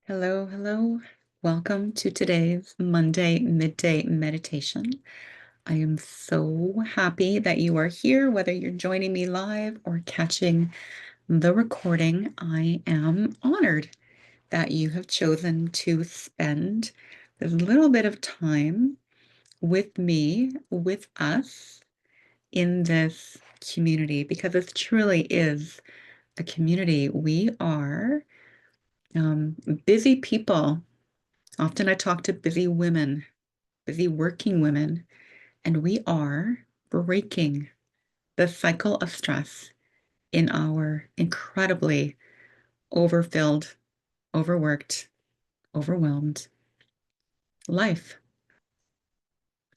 Hello, hello. Welcome to today's Monday midday meditation. I am so happy that you are here, whether you're joining me live or catching the recording. I am honored that you have chosen to spend this little bit of time with me, with us in this community, because this truly is a community. We are busy people. Often I talk to busy women, busy working women, and we are breaking the cycle of stress in our incredibly overfilled, overworked, overwhelmed life.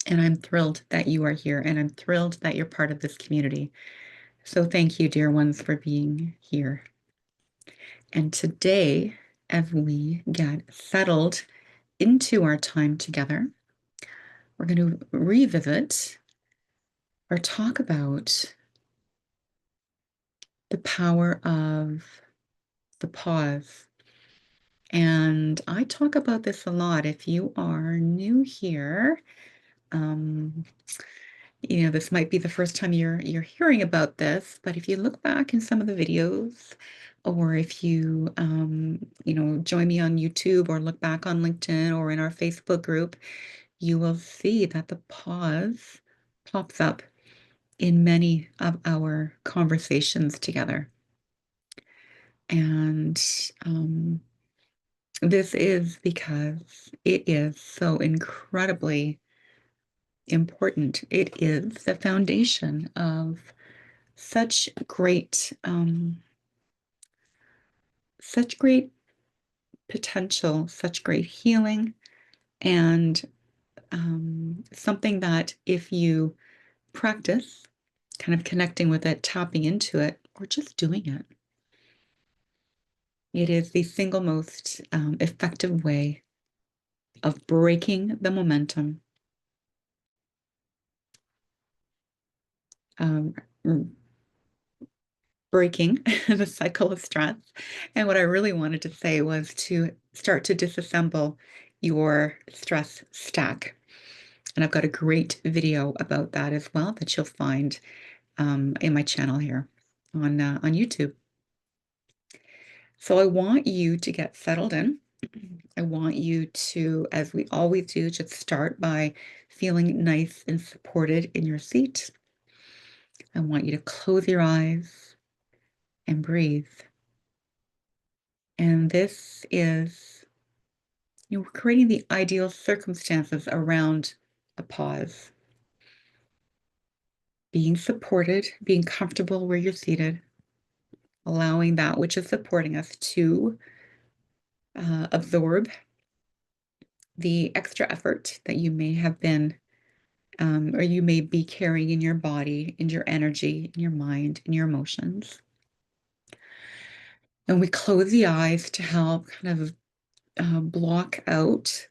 And I'm thrilled that you are here, and I'm thrilled that you're part of this community. So thank you, dear ones, for being here. And today, as we get settled into our time together, we're going to revisit or talk about the power of the pause. And I talk about this a lot. If you are new here, um, this might be the first time you're hearing about this, but if you look back in some of the videos, or if you join me on YouTube or look back on LinkedIn or in our Facebook group, you will see that the pause pops up in many of our conversations together. And this is because it is so incredibly important. It is the foundation of such great potential, such great healing, and something that if you practice kind of connecting with it, tapping into it, or just doing it, it is the single most effective way of breaking the momentum, um, breaking the cycle of stress. And what I really wanted to say was to start to disassemble your stress stack. And I've got a great video about that as well that you'll find in my channel here on YouTube. So I want you to get settled in. I want you to, as we always do, just start by feeling nice and supported in your seat. I want you to close your eyes and breathe. And this is, we're creating the ideal circumstances around a pause. Being supported, being comfortable where you're seated, allowing that which is supporting us to absorb the extra effort that you may have been or you may be carrying in your body, in your energy, in your mind, in your emotions. And we close the eyes to help kind of block out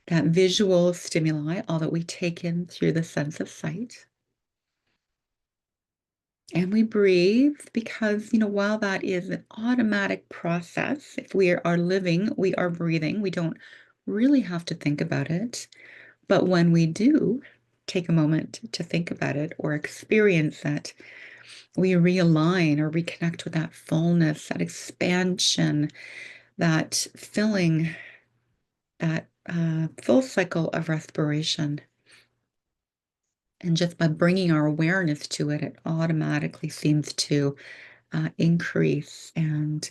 that visual stimuli, all that we take in through the sense of sight. And we breathe because, while that is an automatic process, if we are living, we are breathing. We don't really have to think about it. But when we do take a moment to think about it or experience it, we realign or reconnect with that fullness, that expansion, that filling, that full cycle of respiration. And just by bringing our awareness to it, it automatically seems to increase and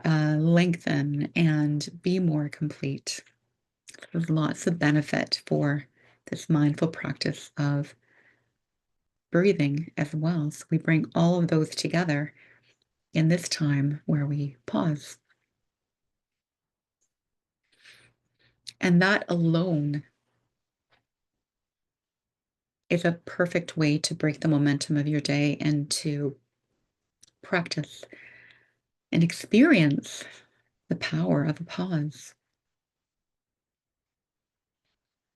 lengthen and be more complete. There's lots of benefit for this mindful practice of breathing as well. So we bring all of those together in this time where we pause. And that alone is a perfect way to break the momentum of your day and to practice and experience the power of a pause.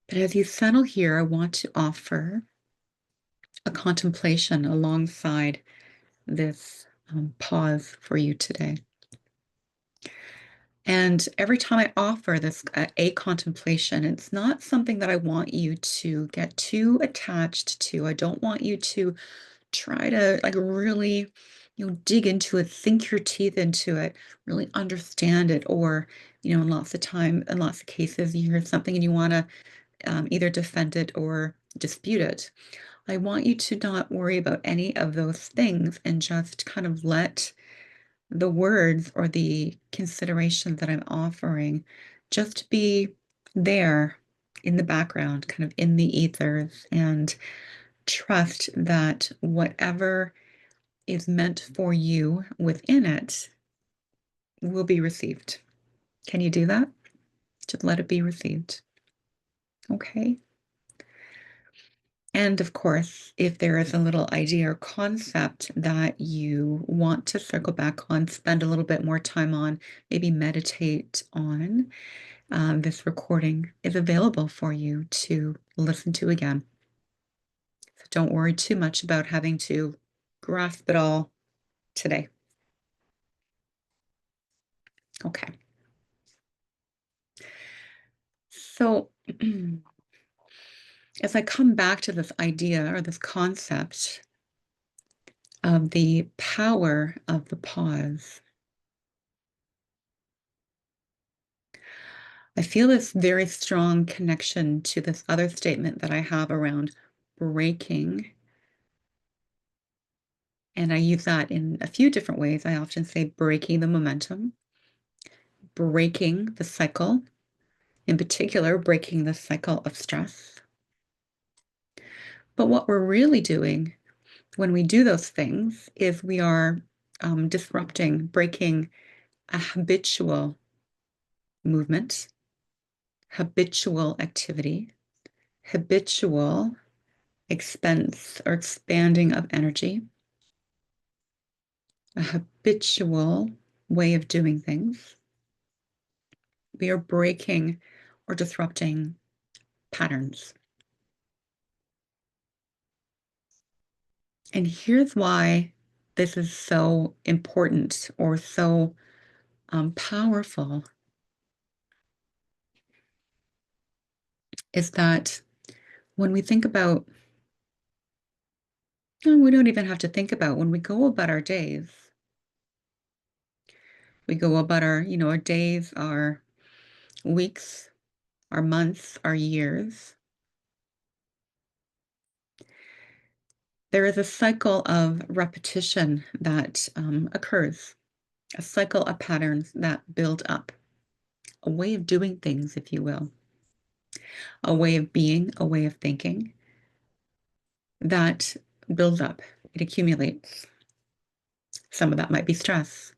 But as you settle here, I want to offer a contemplation alongside this pause for you today. And every time I offer this a contemplation, it's not something that I want you to get too attached to. I don't want you to try to like really, dig into it, sink your teeth into it, really understand it, or, in lots of time, in lots of cases, you hear something and you want to either defend it or dispute it. I want you to not worry about any of those things and just kind of let the words or the consideration that I'm offering just be there in the background, kind of in the ethers, and trust that whatever is meant for you within it will be received. Can you do that? Just let it be received. Okay. And of course, if there is a little idea or concept that you want to circle back on, spend a little bit more time on, maybe meditate on, this recording is available for you to listen to again. So don't worry too much about having to grasp it all today. Okay. So as I come back to this idea or this concept of the power of the pause, I feel this very strong connection to this other statement that I have around breaking. And I use that in a few different ways. I often say breaking the momentum, breaking the cycle, in particular, breaking the cycle of stress. But what we're really doing when we do those things is we are disrupting, breaking a habitual movement, habitual activity, habitual expense or expanding of energy, a habitual way of doing things. We are breaking or disrupting patterns. And here's why this is so important or so powerful is that when we think about, we don't even have to think about when we go about our days, we go about our days, our weeks, our months, our years. There is a cycle of repetition that occurs, a cycle of patterns that build up, a way of doing things, if you will, a way of being, a way of thinking that builds up, it accumulates. Some of that might be stress.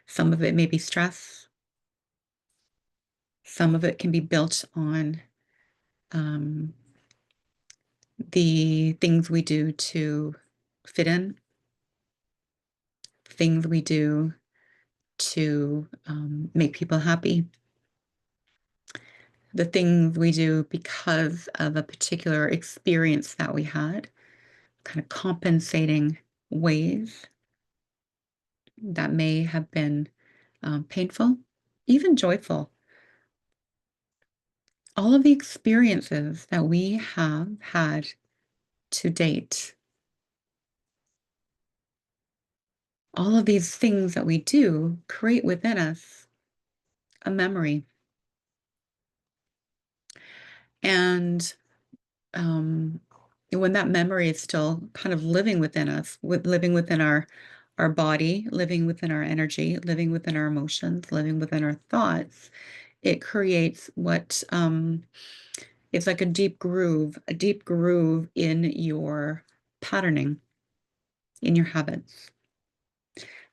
Some of it may be stress. Some of it can be built on um, the things we do to fit in, things we do to make people happy, the things we do because of a particular experience that we had, kind of compensating ways that may have been painful, even joyful. All of the experiences that we have had to date, all of these things that we do create within us a memory. And um, when that memory is still kind of living within us, living within our body, living within our energy, living within our emotions, living within our thoughts, it creates what is like a deep groove in your patterning, in your habits.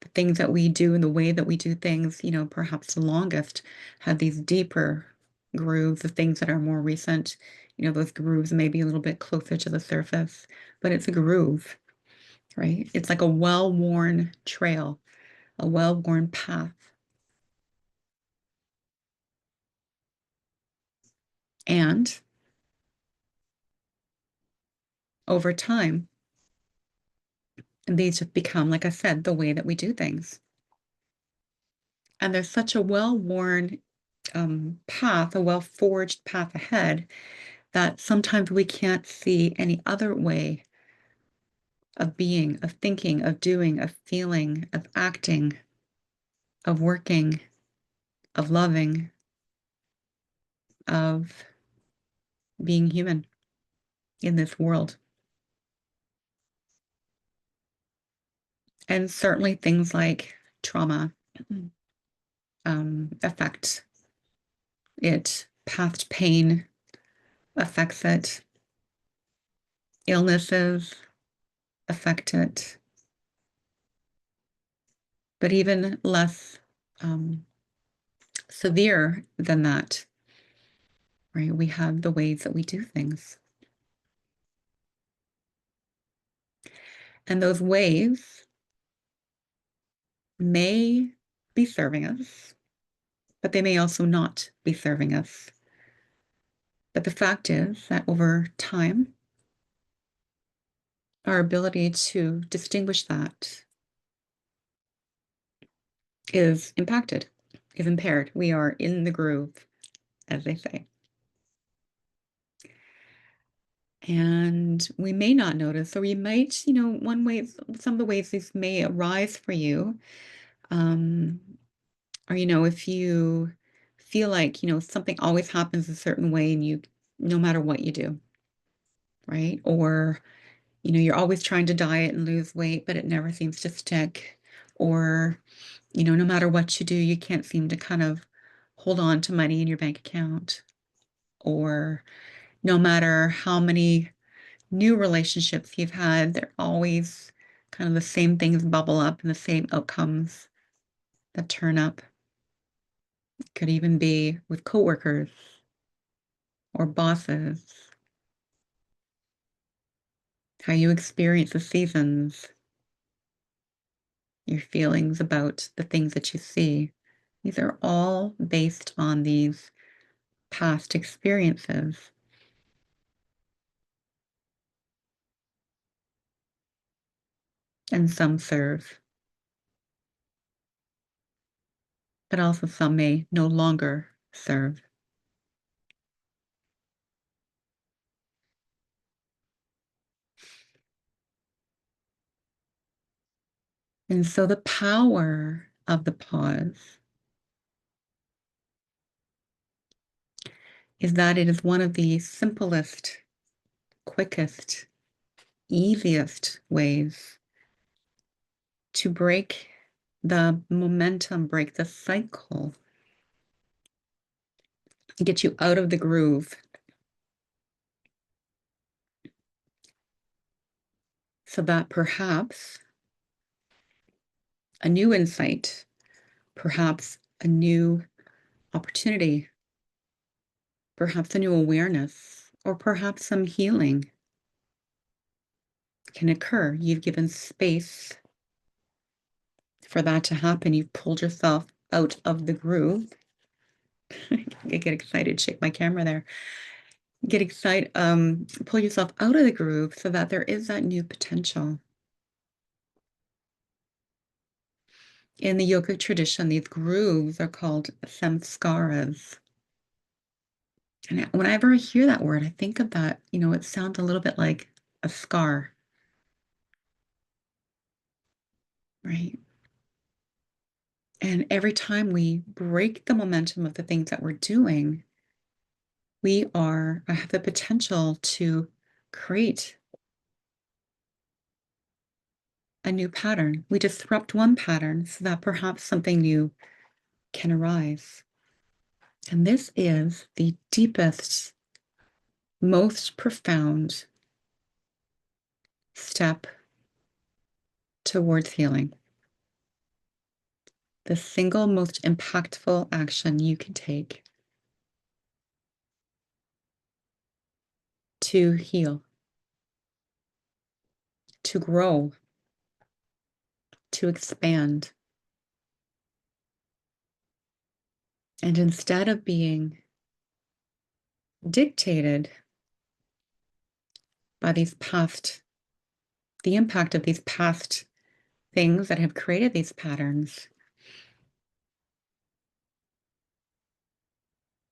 The things that we do and the way that we do things, perhaps the longest have these deeper grooves. The things that are more recent, those grooves may be a little bit closer to the surface, but it's a groove, right? It's like a well-worn trail, a well-worn path. And over time, And these have become, like I said, the way that we do things. And there's such a well-worn path, a well-forged path ahead, that sometimes we can't see any other way of being, of thinking, of doing, of feeling, of acting, of working, of loving, of being human in this world. And certainly things like trauma affect it, past pain affects it, illnesses affect it, but even less severe than that, right? We have the ways that we do things. And those ways may be serving us, but they may also not be serving us. But the fact is that over time, our ability to distinguish that is impacted, is impaired. We are in the groove, as they say. And we may not notice, or you might, one way, some of the ways these may arise for you, um, or, if you feel like, something always happens a certain way and no matter what you do, right? Or, you're always trying to diet and lose weight, but it never seems to stick. Or, no matter what you do, you can't seem to kind of hold on to money in your bank account. Or no matter how many new relationships you've had, they're always kind of the same things bubble up and the same outcomes that turn up. It could even be with coworkers or bosses, how you experience the seasons, your feelings about the things that you see. These are all based on these past experiences. And some serve, but also some may no longer serve. And so the power of the pause is that it is one of the simplest, quickest, easiest ways to break the momentum, break the cycle, get you out of the groove so that perhaps a new insight, perhaps a new opportunity, perhaps a new awareness, or perhaps some healing can occur. You've given space for that to happen. You've pulled yourself out of the groove. I get excited, shake my camera there. Get excited, pull yourself out of the groove so that there is that new potential. In the yogic tradition, these grooves are called samskaras. And whenever I hear that word, I think of that, it sounds a little bit like a scar, right? And every time we break the momentum of the things that we're doing, we have the potential to create a new pattern. We disrupt one pattern so that perhaps something new can arise. And this is the deepest, most profound step towards healing. The single most impactful action you can take to heal, to grow, to expand. And instead of being dictated by these the impact of these past things that have created these patterns,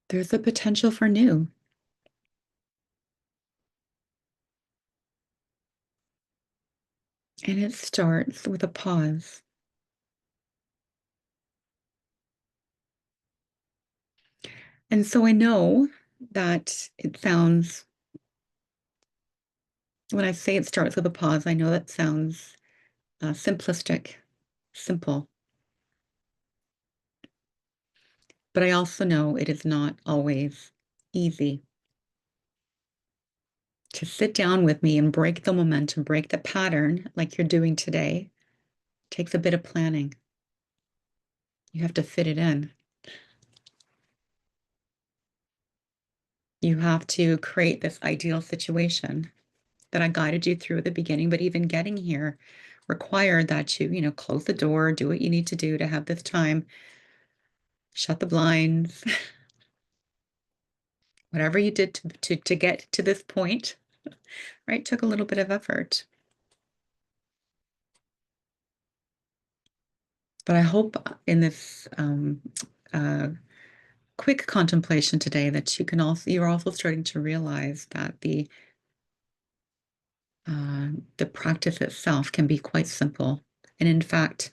there's a potential for new. And it starts with a pause. And so I know that it sounds, when I say it starts with a pause, I know that sounds simplistic, simple. But I also know it is not always easy. To sit down with me and break the momentum, break the pattern like you're doing today, takes a bit of planning. You have to fit it in. You have to create this ideal situation that I guided you through at the beginning, but even getting here required that you close the door, do what you need to do to have this time, shut the blinds, whatever you did to get to this point, right? Took a little bit of effort. But I hope in this uh, quick contemplation today that you're also starting to realize that the practice itself can be quite simple. And in fact,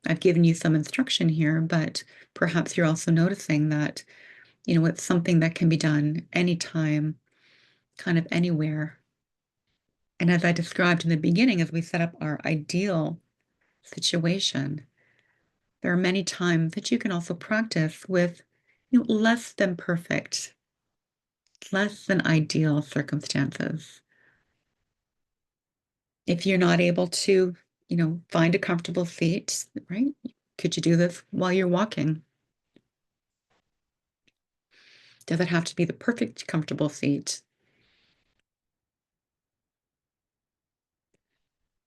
I've given you some instruction here, but perhaps you're also noticing that, it's something that can be done anytime, kind of anywhere. And as I described in the beginning, as we set up our ideal situation, there are many times that you can also practice with, less than perfect, less than ideal circumstances. If you're not able to, find a comfortable seat, right? Could you do this while you're walking? Does it have to be the perfect comfortable seat?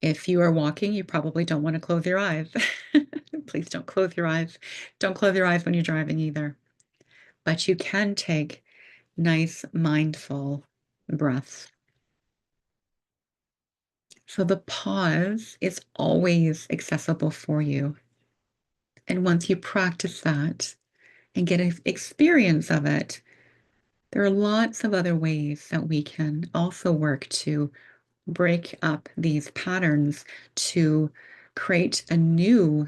If you are walking, you probably don't want to close your eyes. Please don't close your eyes. Don't close your eyes when you're driving either. But you can take nice, mindful breaths. So the pause is always accessible for you. And once you practice that and get an experience of it, there are lots of other ways that we can also work to break up these patterns to create a new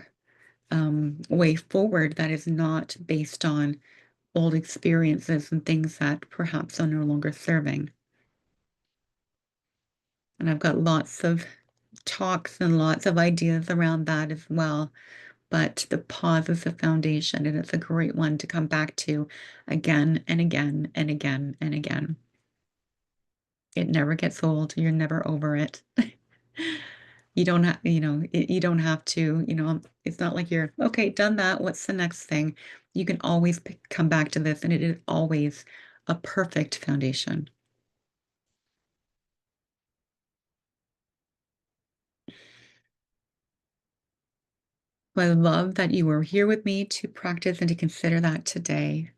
way forward that is not based on old experiences and things that perhaps are no longer serving. And I've got lots of talks and lots of ideas around that as well. But the pause is the foundation, and it's a great one to come back to again and again and again and again. It never gets old. You're never over it. You don't have, you don't have to, it's not like you're, okay, done that. What's the next thing? You can always come back to this, and it is always a perfect foundation. I love that you were here with me to practice and to consider that today.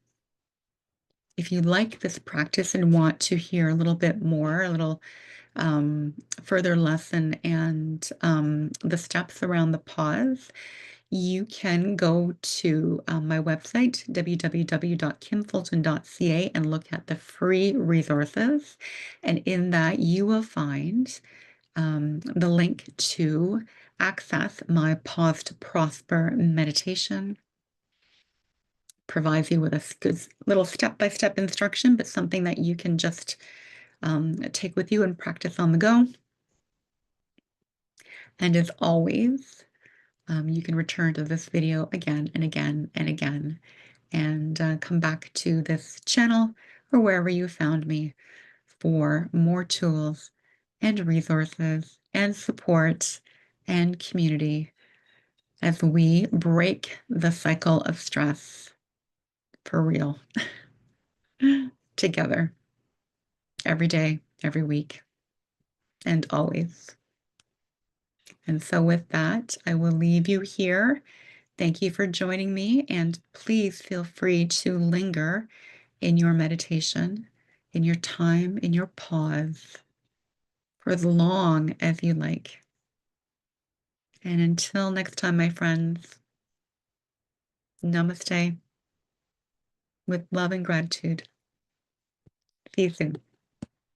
If you like this practice and want to hear a little bit more, a little further lesson and the steps around the pause, you can go to my website, www.kimfulton.ca, and look at the free resources. And in that, you will find the link to access my Pause to Prosper meditation. Provides you with a good little step-by-step instruction, but something that you can just take with you and practice on the go. And as always, you can return to this video again and again and again, and come back to this channel or wherever you found me for more tools and resources and support and community as we break the cycle of stress for real together every day, every week, and always. And so with that, I will leave you here. Thank you for joining me, and please feel free to linger in your meditation, in your time, in your pause, for as long as you like. And until next time, my friends, namaste with love and gratitude. See you soon.